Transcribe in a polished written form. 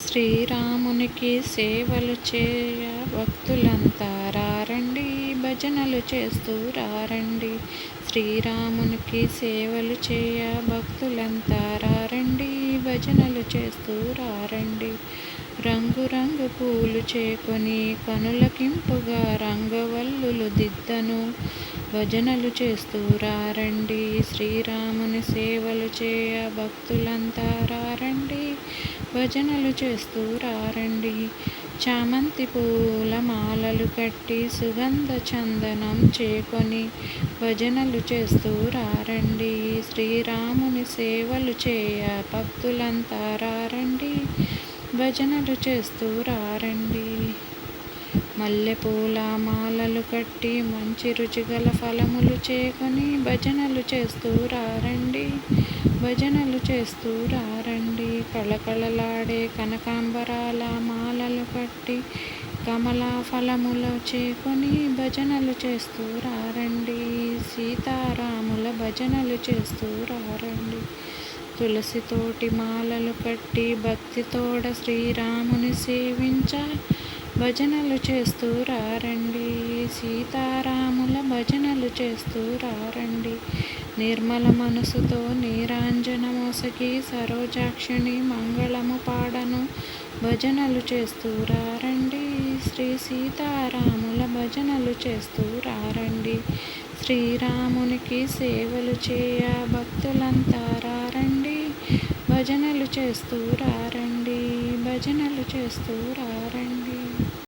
శ్రీరామునికి సేవలు చేయ భక్తులంతా రారండి, భజనలు చేస్తూ రారండి. శ్రీరామునికి సేవలు చేయ భక్తులంతా రారండి, భజనలు చేస్తూ రారండి. రంగు రంగు పూలు చేకొని కనులకింపుగా రంగవల్లులు దిద్దను, భజనలు చేస్తూ రారండి. శ్రీరాముని సేవలు చేయ భక్తులంతా రారండి, భజనలు చేస్తూ రారండి. చామంతి పూల మాలలు కట్టి సుగంధ చందనం చేకొని భజనలు చేస్తూ రారండి. శ్రీరాముని సేవలు చేయ భక్తులంతా రారండి, భజనలు చేస్తూ రారండి. మల్లెపూల మాలలు కట్టి మంచి రుచిగల ఫలములు చేకొని భజనలు చేస్తూ రారండి, భజనలు చేస్తూ రారండి. కళకళలాడే కనకాంబరాల మాలలు కట్టి కమలా ఫలములు చేకొని భజనలు చేస్తూ రారండి. సీతారాముల భజనలు చేస్తూ రారండి. తులసితోటి మాలలు కట్టి భక్తితోడ శ్రీరాముని సేవించ భజనలు చేస్తూ రారండి. సీతారాముల భజనలు చేస్తూ రారండి. నిర్మల మనసుతో నీరాంజన మోసకి సరోజాక్షిని మంగళము పాడను, భజనలు చేస్తూ రారండి. శ్రీ సీతారాముల భజనలు చేస్తూ రారండి. శ్రీరామునికి సేవలు చేయ భక్తులంతా రారండి, భజనలు చేస్తూ రారండి, భజనలు చేస్తూ రారండి.